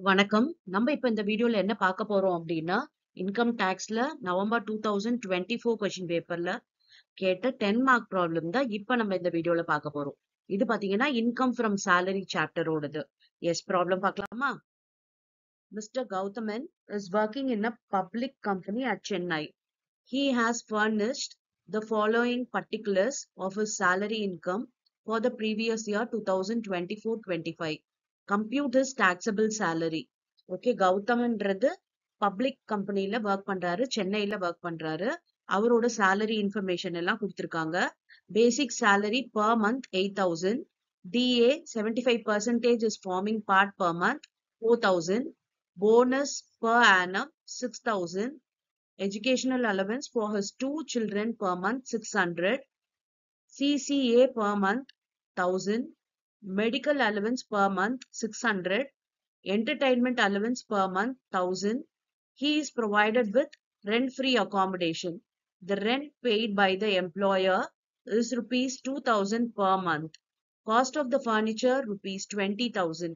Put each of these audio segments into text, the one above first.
வணக்கம். நம்ம இப்ப இந்த வீடியோல என்ன பார்க்க போறோம் அப்படின்னா, இன்கம் டாக்ஸ்ல நவம்பர் 2024 கொஸ்டின் பேப்பர்ல கேட்ட 10 மார்க் ப்ராப்ளம் தான் இப்ப நம்ம இந்த வீடியோல பார்க்க போறோம். இது பாத்தீங்கன்னா இன்கம் ஃப்ரம் salary சாப்டரோடது. எஸ் ப்ராப்ளம் பார்க்கலாமா? Mr. Gauthaman is working in a public company at Chennai. He has furnished the following particulars of his salary income for the previous year 2024-25. Compute his taxable salary. Okay, கௌதம்ன்றது public கம்பெனில work பண்றாரு, சென்னையில work பண்றாரு. அவரோட salary information எல்லாம் கொடுத்திருக்காங்க. பேசிக் salary per month 8,000. DA 75% is forming part per month 4,000. Bonus per annum 6,000. Educational allowance for his 2 children per month 600. CCA per month 1,000. Medical allowance per month 600. Entertainment allowance per month 1,000. He is provided with rent-free accommodation. The rent paid by the employer is rupees 2,000 per month. Cost of the furniture rupees 20,000.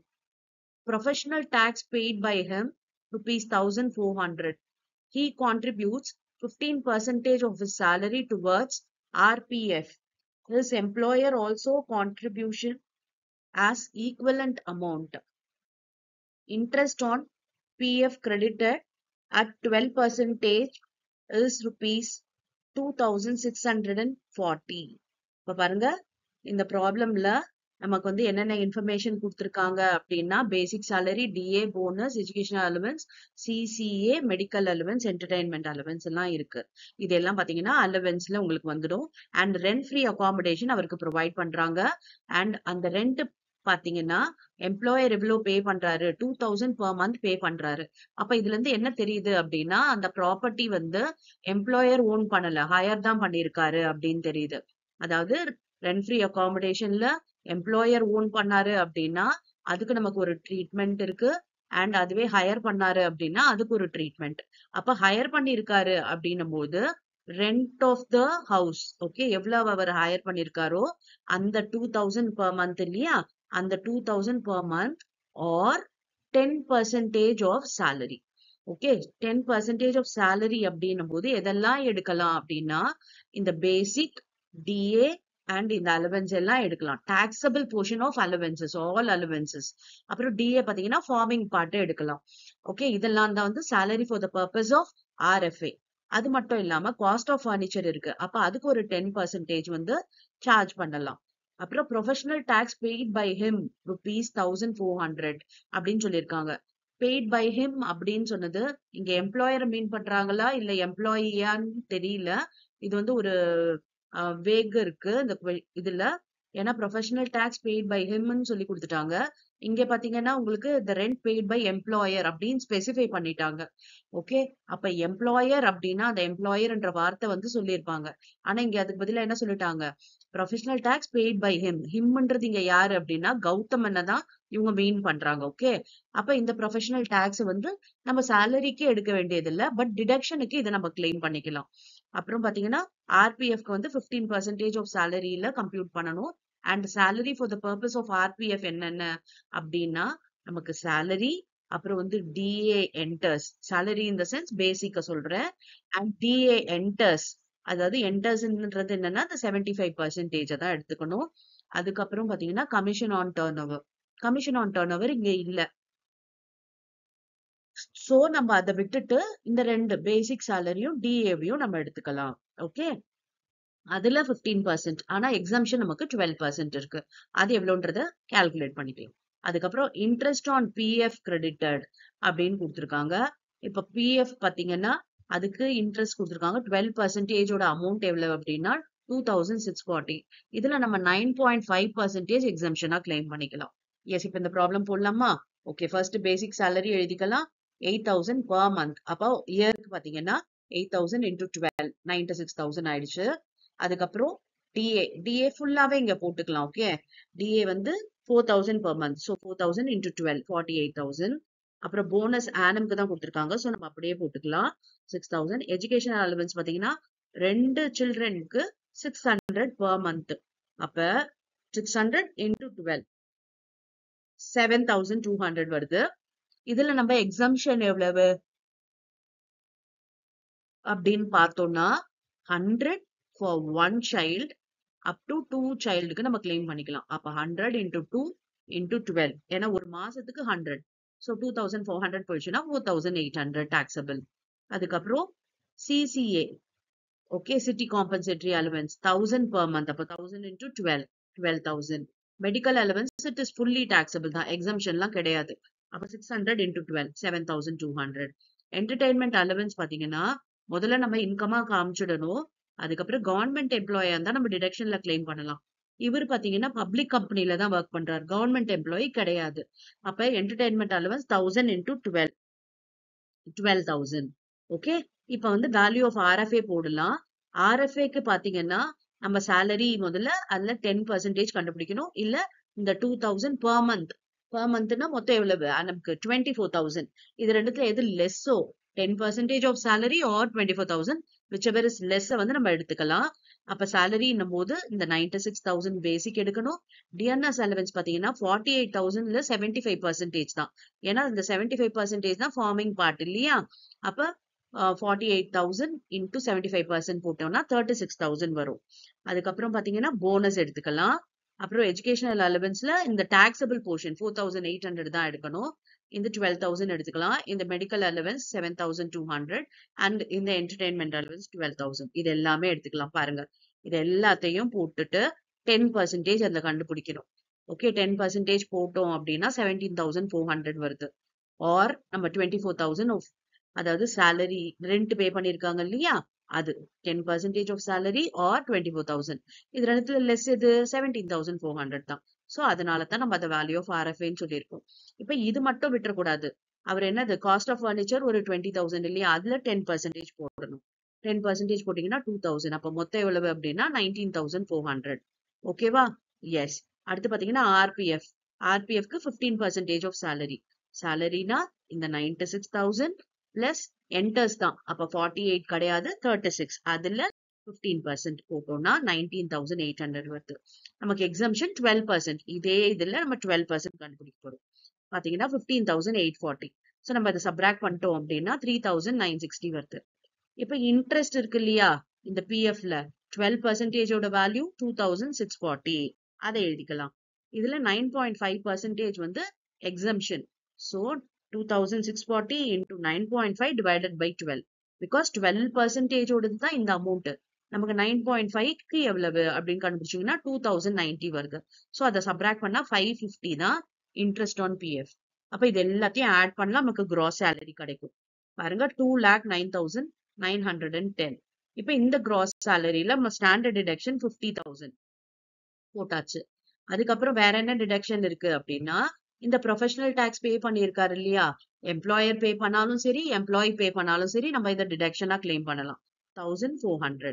Professional tax paid by him rupees 1,400. He contributes 15% of his salary towards RPF. His employer also contribution as equivalent amount. Interest on PF credited at 12% is rupees 2,640. இப்ப பாருங்க, இந்த ப்ராப்ளம்ல நமக்கு வந்து என்னென்ன information கொடுத்திருக்காங்க அப்படின்னா, பேசிக் salary, DA, bonus, educational allowance, CCA, medical allowance, entertainment allowance எல்லாம் இருக்கு. இதெல்லாம் பாத்தீங்கன்னா அலவன்ஸ்ல உங்களுக்கு வந்துடும். அண்ட் ரெண்ட் ஃப்ரீ அகாமடேஷன் அவருக்கு ப்ரொவைட் பண்றாங்க. அண்ட் அந்த ரெண்ட் பாத்தீங்கன்னா எம்ப்ளாயர் எவ்வளவு பே பண்றாரு, 2,000 per month பே பண்றாரு. அப்ப இதுல இருந்து என்ன தெரியுது அப்படின்னா, அந்த ப்ராப்பர்ட்டி வந்து எம்ப்ளாயர் ஓன் பண்ணல, ஹையர் தான் பண்ணிருக்காரு அப்படின்னு தெரியுது. அதாவது ரெண்ட் ஃப்ரீ அகாமடேஷன்ல எம்ப்ளாயர் ஓன் பண்ணாரு அப்படின்னா அதுக்கு நமக்கு ஒரு ட்ரீட்மெண்ட் இருக்கு. அண்ட் அதுவே ஹையர் பண்ணாரு அப்படின்னா அதுக்கு ஒரு ட்ரீட்மெண்ட். அப்ப ஹையர் பண்ணிருக்காரு அப்படின்னும் போது rent of the house, okay, எவ்வளவு அவர் ஹையர் பண்ணிருக்காரோ அந்த 2,000 per month இல்லையா, அந்த 2,000 per month or 10% of salary. Okay, 10% of salary அப்படின்னும் போது எதெல்லாம் எடுக்கலாம் அப்படின்னா, இந்த பேசிக், DA அண்ட் இந்த அலவன்ஸ் எல்லாம் எடுக்கலாம். Taxable portion of allowances, all allowances. அப்புறம் DA பாத்தீங்கன்னா ஃபார்மிங் பார்ட் எடுக்கலாம். ஓகே, இதெல்லாம் தான் வந்து salary for the purpose of RFA. அது மட்டும் இல்லாம காஸ்ட் ஆஃப் ஃபர்னிச்சர் இருக்கு. அப்ப அதுக்கு ஒரு 10% வந்து சார்ஜ் பண்ணலாம். அப்புறம் professional tax paid by him rupees 1,400 அப்படின்னு சொல்லியிருக்காங்க. பெய்ட் பை ஹிம் அப்படின்னு சொன்னது இங்க எம்ப்ளாயரை மீன் பண்றாங்களா இல்ல எம்ப்ளாயியான்னு தெரியல. இது வந்து ஒரு வேக் இருக்கு இந்த இதுல. ஏன்னா ப்ரொஃபஷனல் டாக்ஸ் பெய்ட் பை ஹிம்னு சொல்லி கொடுத்துட்டாங்க. இங்க பாத்தீங்கன்னா உங்களுக்கு the rent paid by employer அப்படின்னு ஸ்பெசிஃபை பண்ணிட்டாங்க. ஓகே, அப்ப எம்ப்ளாயர் அப்படின்னா அந்த எம்ப்ளாயர்ன்ற வார்த்தை வந்து சொல்லியிருப்பாங்க. ஆனா இங்க அதுக்கு பதிலா என்ன சொல்லிட்டாங்க, professional tax paid by him. ஹிம்ன்றது இங்க யாரு அப்படின்னா கௌதமனை தான் இவங்க மீன் பண்றாங்க. ஓகே, அப்ப இந்த ப்ரொஃபஷனல் டாக்ஸ் வந்து நம்ம சேலரிக்கு எடுக்க வேண்டியது இல்ல, பட் டிடக்ஷனுக்கு இதை நம்ம கிளைம் பண்ணிக்கலாம். அப்புறம் பாத்தீங்கன்னா RPFக்கு வந்து 15% ஆஃப் சேலரியில கம்ப்யூட் பண்ணணும். And salary for the purpose of RPF என்னென்ன அப்படின்னா, நமக்கு salary, அப்புறம் வந்து DA enters, salary in the sense பேசிக்க சொல்றேன், அண்ட் DA enters, அதாவது entersன்றது என்னன்னா அந்த 75% தான் எடுத்துக்கணும். அதுக்கப்புறம் பாத்தீங்கன்னா commission on turn over. Commission on turn over இங்க இல்ல. சோ நம்ம அதை விட்டுட்டு இந்த ரெண்டு பேசிக் சேலரியும் DAவையும் நம்ம எடுத்துக்கலாம். ஓகே, அதுல 15%, ஆனா எக்ஸம்ஷன் நமக்கு 12% இருக்கு. அது எவ்வளவுன்றத கால்குலேட் பண்ணிக்கலாம். அதுக்கப்புறம் இன்ட்ரெஸ்ட் ஆன் PF கிரெடிட்டட் அப்படின்னு கொடுத்துருக்காங்க. இப்ப PF பாத்தீங்கன்னா அதுக்கு இன்ட்ரெஸ்ட் கொடுத்துருக்காங்க. 12% அமௌண்ட் எவ்வளவு அப்படின்னா 2,640. இதுல நம்ம 9.5% எக்ஸம்ஷனா கிளைம் பண்ணிக்கலாம். எஸ், இப்ப இந்த ப்ராப்ளம் போடலாமா? ஓகே, ஃபர்ஸ்ட் பேசிக் சேலரி எழுதிக்கலாம். 8,000 per month. அப்போ இயருக்கு பாத்தீங்கன்னா 8,000 into 12, 96,000 ஆயிடுச்சு. அதுக்கப்புறம் DA ஃபுல்லாவே இங்க போட்டுக்கலாம். ஓகே, DA வந்து 4,000 per month. So 4,000 into 12, 48,000. அப்புறம் போனஸ் ஆனம்க்கு தான் கொடுத்துருக்காங்க. ஸோ நம்ம அப்படியே போட்டுக்கலாம் 6,000. எஜுகேஷனல் அலவன்ஸ் பாத்தீங்கன்னா 2 சில்ட்ரனுக்கு 600 per month. அப்ப 600 into 12, 7,200 வருது. இதுல நம்ம எக்ஸம்ஷன் எவ்வளவு அப்படின்னு பார்த்தோம்னா 100 ஃபார் 1 child up to 2 childக்கு நம்ம கிளைம் பண்ணிக்கலாம். அப்ப 100 into 2 into 12. ஏன்னா ஒரு மாசத்துக்கு 100. So 2400 போயிடுச்சுன்னா 4800 taxable. அதுக்கப்புறம் CCA. Okay, city compensatory allowance 1000 per month. அப்ப 1000 into 12. 12,000. Medical allowance, it is fully taxable தான். Exemption எல்லாம் கிடையாது. அப்ப 600 into 12. 7200. Entertainment allowance பாத்தீங்கன்னா முதல்ல நம்ம இன்கமா காமிச்சிடணும். அதுக்கப்புறம் கவர்மெண்ட் எம்ப்ளாயா இருந்தா நம்ம டிடக்ஷன்ல கிளைம் பண்ணலாம். இவர் பாத்தீங்கன்னா பப்ளிக் கம்பெனில தான் ஒர்க் பண்றாரு. கவர்மெண்ட் எம்ப்ளாயி கிடையாது. அப்ப என்டர்டைன்மெண்ட் அலவன்ஸ் 1000 into 12. 12,000. ஓகே. இப்ப வந்து வேல்யூ ஆஃப் RFA போடலாம். RFAக்கு பாத்தீங்கன்னா நம்ம salary முதல்ல அதுல 10% கண்டுபிடிக்கணும். இல்ல இந்த 2000 per month. Per monthனா மொத்தம் எவ்வளவு? நமக்கு 24,000. இது ரெண்டுத்துல எது லெஸ்ஸோ 10% of salary or 24,000 whichever is less வந்து நம்ம எடுத்துக்கலாம். அப்ப salary இன்னும் போது இந்த 96,000 பேசிக் எடுக்கணும். டிஎன்எஸ் அலவன்ஸ் பாத்தீங்கன்னா 48,000ல 75% தான். ஏன்னா இந்த 75% தான் ஃபார்மிங் பார்ட் இல்லையா? அப்ப 48,000 into 75% போட்டோம்னா 36,000 வரும். அதுக்கப்புறம் பாத்தீங்கன்னா போனஸ் எடுத்துக்கலாம். அப்புறம் எஜுகேஷனல் அலவன்ஸ்ல இந்த டாக்ஸபிள் போர்ஷன் 4,800 தான் எடுக்கணும். இந்த 12,000 எடுத்துக்கலாம். இந்த மெடிக்கல் அலவன்ஸ் 7,200 அண்ட் இந்த என்டர்டைன்மெண்ட் அலவன்ஸ் 12,000. இது எல்லாமே எடுத்துக்கலாம். பாருங்க, இது எல்லாத்தையும் போட்டுட்டு 10% அதுல கண்டுபிடிக்கணும். ஓகே, 10% போட்டோம் அப்படின்னா 17,400 வருது. ஆர் நம்ம 24,000 அதாவது salary ரெண்ட் பே பண்ணிருக்காங்க இல்லையா, அது 10% of salary or 24,000. இது ரெண்டுத்துல லெஸ் எது? 17,400 தான். சோ அதனால தான் நம்ம அந்த வேல்யூ ஆஃப் RFAன்னு சொல்லியிருக்கோம். இப்ப இது மட்டும் விட்டுறக்கூடாது. அவர் என்னது காஸ்ட் ஆஃப் ஃபர்னிச்சர் ஒரு 20,000 இல்லையா, அதுல 10% போடணும். 10% போட்டீங்கன்னா 2,000. அப்ப மொத்தம் எவ்வளவு அப்படின்னா 19,400. ஓகேவா? எஸ். அடுத்து பாத்தீங்கன்னா RPF. RPFக்கு 15% of salary. சாலரினா இந்த 96,000 பிளஸ் என்டர்ஸ் தான். அப்ப 48 கிடையாது, 36. அதுல 15% போட்டோம்னா 19,800 வருது. நமக்கு எக்ஸம்ஷன் 12%. இதே இதுல நம்ம 12% கண்டுபிடிக்க போறோம். பாத்தீங்கன்னா 15,840. சோ நம்ம அதை சப்ராக்ட் பண்ணிட்டோம் அப்படின்னா 3,960 வருது. இப்ப இன்ட்ரெஸ்ட் இருக்கு இல்லையா, இந்த PFல 12%ஓட வேல்யூ 2,640. அதை எழுதிக்கலாம். இதுல 9.5% வந்து exemption. So 2,640 into 9.5 divided by 12. Because 12% ஓடது தான் இந்த அமௌண்ட். நமக்கு 9.5க்கு எவ்வளவு அப்படின்னு கண்டுபிடிச்சீங்கன்னா 2,090 வருது. சோ அதை சப்ராக்ட் பண்ணா 550 தான் இன்ட்ரெஸ்ட் ஆன் PF. அப்ப இது எல்லாத்தையும் ஆட் பண்ணலாம், நமக்கு கிராஸ் சேலரி கிடைக்கும். பாருங்க, 2,09,910. இப்ப இந்த கிராஸ் சேலரியில நம்ம ஸ்டாண்டர்ட் டிடக்ஷன் 50,000 போட்டாச்சு. அதுக்கப்புறம் வேற என்ன டிடக்ஷன் இருக்கு அப்படின்னா, இந்த ப்ரொஃபஷனல் டாக்ஸ் பே பண்ணியிருக்காரு இல்லையா, எம்ப்ளாயர் பே பண்ணாலும் சரி, எம்ப்ளாயி பே பண்ணாலும் சரி, நம்ம இதை டிடக்ஷனா கிளைம் பண்ணலாம். 1,400.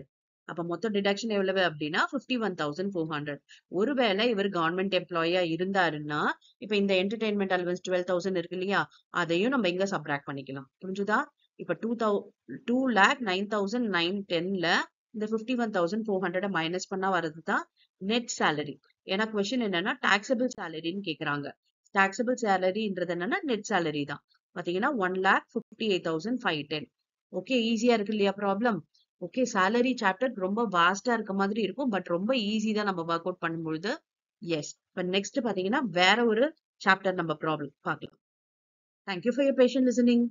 அப்ப மொத்த டிடக்ஷன் எவ்வளவு அப்படின்னா 51,400. ஒருவேளை இவர் கவர்மெண்ட் எம்ப்ளாயியா இருந்தாருன்னா, இப்ப இந்த என்டர்டைன்மெண்ட் அலவன்ஸ் 12,000 இருக்கு இல்லையா, அதையும் நம்ம இங்க சப்ராக்ட் பண்ணிக்கலாம். புரிஞ்சுதா? இப்ப 2,09,910ல இந்த 51,400 மைனஸ் பண்ணா வர்றதுதான் நெட் சேலரி. ஏன்னா கொஸ்டின் என்னன்னா டாக்ஸபிள் சேலரின்னு கேக்குறாங்க. டாக்ஸபிள் சேலரின்றது என்னன்னா நெட் சேலரி தான். பாத்தீங்கன்னா 1,58,510. ஓகே, ஈஸியா இருக்கு இல்லையா ப்ராப்ளம்? ஓகே, சேலரி சாப்டர் ரொம்ப வாஸ்டா இருக்க மாதிரி இருக்கும், பட் ரொம்ப ஈஸி தான் நம்ம ஒர்க் அவுட் பண்ணும்பொழுது. எஸ். இப்ப நெக்ஸ்ட் பாத்தீங்கன்னா வேற ஒரு சாப்டர் நம்ம ப்ராப்ளம் பார்க்கலாம். Thank you for your patient listening.